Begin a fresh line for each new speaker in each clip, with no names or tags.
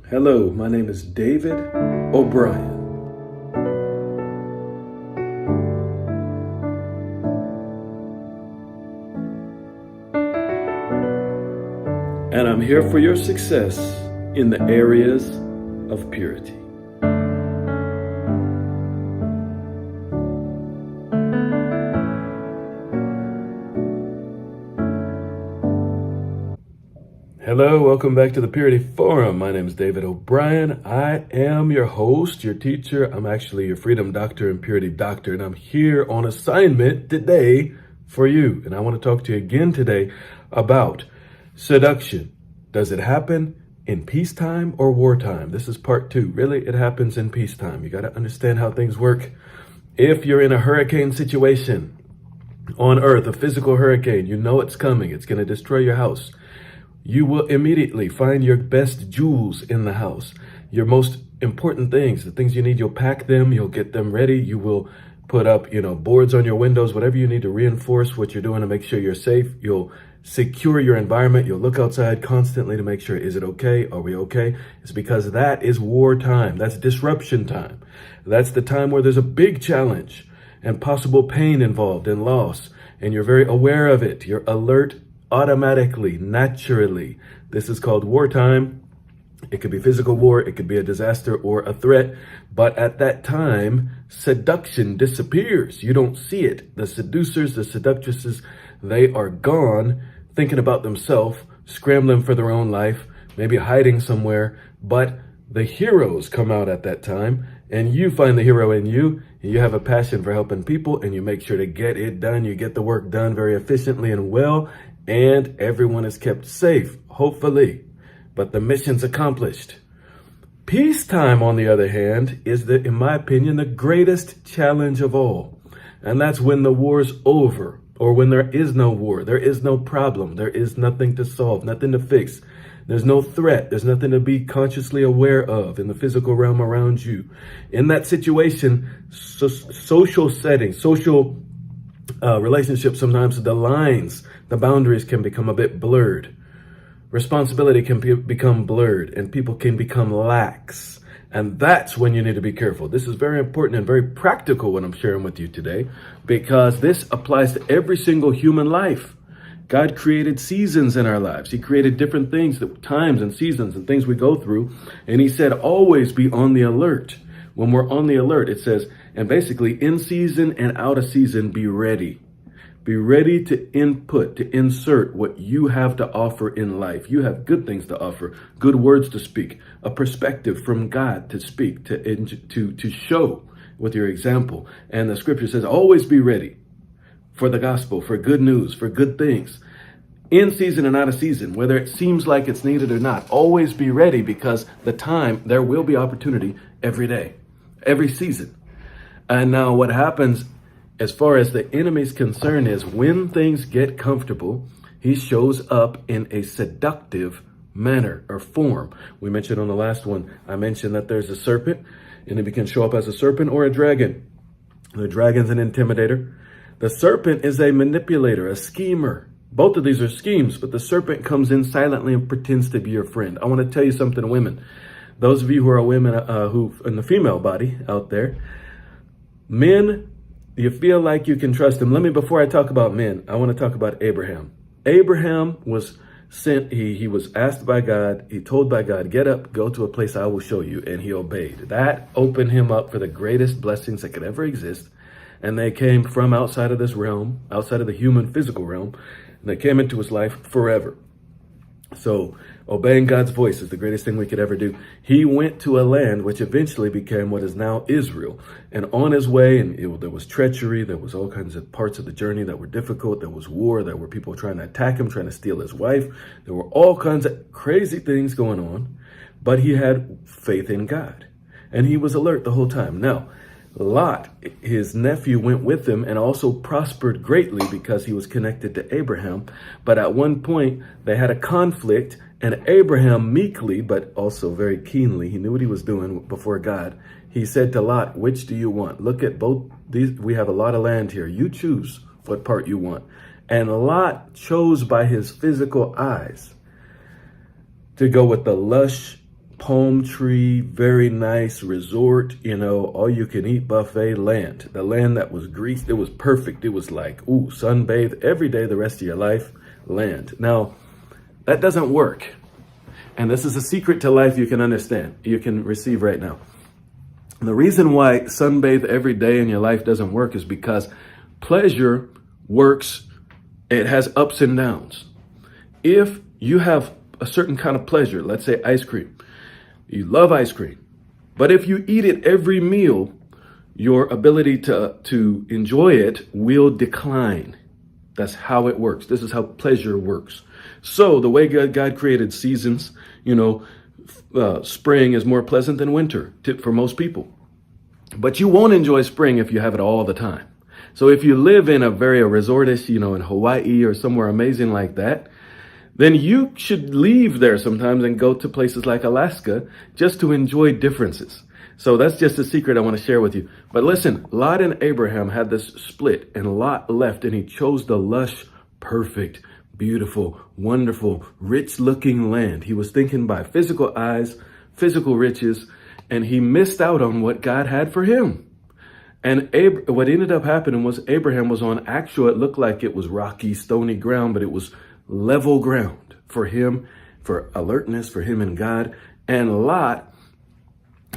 Hello, my name is David O'Brien. And I'm here for your success in the areas of purity. Hello, welcome back to the Purity Forum. My name is David O'Brien. I am your host, your teacher. I'm actually your freedom doctor and purity doctor, and I'm here on assignment today for you. And I want to talk to you again today about seduction. Does it happen in peacetime or wartime? This is part 2. Really, it happens in peacetime. You got to understand how things work. If you're in a hurricane situation on Earth, a physical hurricane, you know it's coming. It's going to destroy your house. You will immediately find your best jewels in the house, your most important things, the things you need. You'll pack them, you'll get them ready. You will put up, boards on your windows, whatever you need to reinforce what you're doing to make sure you're safe. You'll secure your environment. You'll look outside constantly to make sure, is it okay? Are we okay? It's because that is wartime. That's disruption time. That's the time where there's a big challenge and possible pain involved and loss. And you're very aware of it. You're alert automatically, naturally. This is called wartime. It could be physical war, it could be a disaster or a threat, but at that time, seduction disappears. You don't see it. The seducers, the seductresses, they are gone, thinking about themselves, scrambling for their own life, maybe hiding somewhere, but the heroes come out at that time, and you find the hero in you, and you have a passion for helping people, and you make sure to get it done. You get the work done very efficiently and well, and everyone is kept safe, hopefully, but the mission's accomplished. Peacetime, on the other hand, is, in my opinion, the greatest challenge of all. And that's when the war's over, or when there is no war, there is no problem, there is nothing to solve, nothing to fix. There's no threat, there's nothing to be consciously aware of in the physical realm around you. In that situation, social settings, social relationships, sometimes the lines, the boundaries can become a bit blurred. Responsibility can become blurred, and people can become lax. And that's when you need to be careful. This is very important and very practical what I'm sharing with you today, because this applies to every single human life. God created seasons in our lives. He created different things, times and seasons and things we go through. And he said, always be on the alert. When we're on the alert, it says, and basically in season and out of season, be ready. Be ready to input, to insert what you have to offer in life. You have good things to offer, good words to speak, a perspective from God to speak, to show with your example. And the scripture says, always be ready for the gospel, for good news, for good things. In season and out of season, whether it seems like it's needed or not, always be ready, because there will be opportunity every day, every season. And now what happens as far as the enemy's concern is, when things get comfortable, he shows up in a seductive manner or form. We mentioned on the last one, I mentioned that there's a serpent, and he can show up as a serpent or a dragon. The dragon's an intimidator. The serpent is a manipulator, a schemer. Both of these are schemes, but the serpent comes in silently and pretends to be your friend. I want to tell you something, women. Those of you who are women who in the female body out there, men, you feel like you can trust him. Before I talk about men, I want to talk about Abraham. Abraham was sent, he was asked by God, he told by God, get up, go to a place I will show you, and he obeyed. That opened him up for the greatest blessings that could ever exist. And they came from outside of this realm, outside of the human physical realm, and they came into his life forever. So obeying God's voice is the greatest thing we could ever do. He went to a land which eventually became what is now Israel. And on his way, there was treachery. There was all kinds of parts of the journey that were difficult. There was war. There were people trying to attack him, trying to steal his wife. There were all kinds of crazy things going on. But he had faith in God. And he was alert the whole time. Now, Lot, his nephew, went with him and also prospered greatly because he was connected to Abraham. But at one point, they had a conflict, and Abraham meekly, but also very keenly, he knew what he was doing before God. He said to Lot, which do you want? Look at both these. We have a lot of land here. You choose what part you want. And Lot chose by his physical eyes to go with the lush palm tree, very nice resort, all you can eat buffet land. The land that was greased, it was perfect. It was like, ooh, sunbathe every day the rest of your life land. Now, that doesn't work. And this is a secret to life you can understand, you can receive right now. The reason why sunbathe every day in your life doesn't work is because pleasure works, it has ups and downs. If you have a certain kind of pleasure, let's say ice cream, you love ice cream, but if you eat it every meal, your ability to enjoy it will decline. That's how it works. This is how pleasure works. So the way God created seasons, spring is more pleasant than winter for most people. But you won't enjoy spring if you have it all the time. So if you live in a very resortish, in Hawaii or somewhere amazing like that, then you should leave there sometimes and go to places like Alaska just to enjoy differences. So that's just a secret I want to share with you. But listen, Lot and Abraham had this split, and Lot left, and he chose the lush, perfect, beautiful, wonderful, rich-looking land. He was thinking by physical eyes, physical riches, and he missed out on what God had for him. And what ended up happening was Abraham was on it looked like it was rocky, stony ground, but it was level ground for him, for alertness, for him and God. And Lot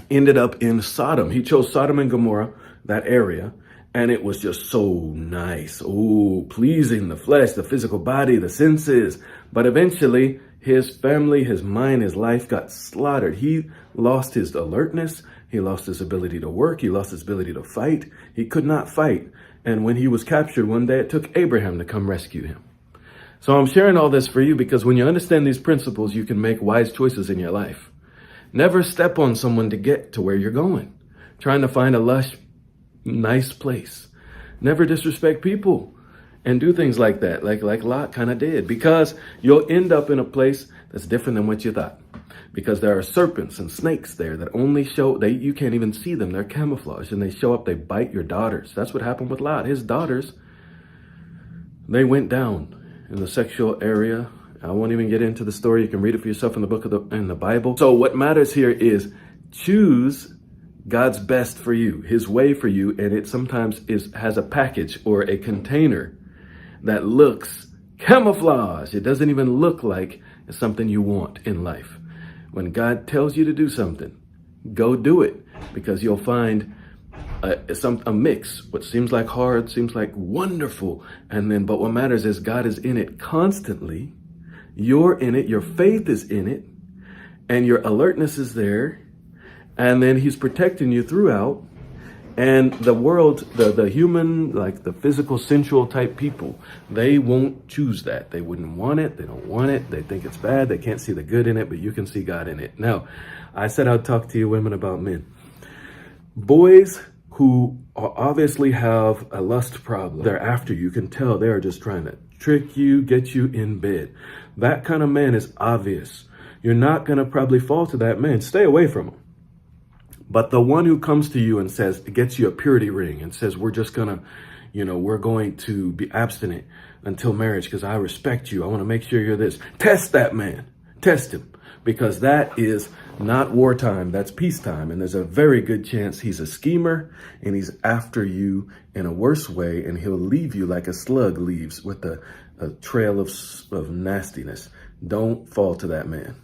ended up in Sodom. He chose Sodom and Gomorrah, that area, and it was just so nice. Oh, pleasing the flesh, the physical body, the senses. But eventually, his family, his mind, his life got slaughtered. He lost his alertness. He lost his ability to work. He lost his ability to fight. He could not fight. And when he was captured one day, it took Abraham to come rescue him. So I'm sharing all this for you because when you understand these principles, you can make wise choices in your life. Never step on someone to get to where you're going. Trying to find a lush, nice place. Never disrespect people and do things like that, like Lot kind of did, because you'll end up in a place that's different than what you thought. Because there are serpents and snakes there that only you can't even see them. They're camouflaged and they show up, they bite your daughters. That's what happened with Lot. His daughters, they went down in the sexual area. I won't even get into the story. You can read it for yourself in the book in the Bible. So what matters here is choose God's best for you, his way for you. And it sometimes has a package or a container that looks camouflage. It doesn't even look like it's something you want in life. When God tells you to do something, go do it, because you'll find a mix. What seems like hard seems like wonderful. But what matters is God is in it constantly. You're in it. Your faith is in it. And your alertness is there. And then he's protecting you throughout. And the world, the human, like the physical, sensual type people, they won't choose that. They wouldn't want it. They don't want it. They think it's bad. They can't see the good in it, but you can see God in it. Now, I said I'd talk to you women about men. Boys who obviously have a lust problem, they're after you. You can tell they're just trying to trick you, get you in bed. That kind of man is obvious. You're not going to probably fall to that man. Stay away from him. But the one who comes to you and says, gets you a purity ring and says, we're just going to, we're going to be abstinent until marriage because I respect you. I want to make sure you're this. Test that man. Test him, because that is not wartime. That's peacetime. And there's a very good chance he's a schemer and he's after you in a worse way. And he'll leave you like a slug leaves with a trail of nastiness. Don't fall to that man.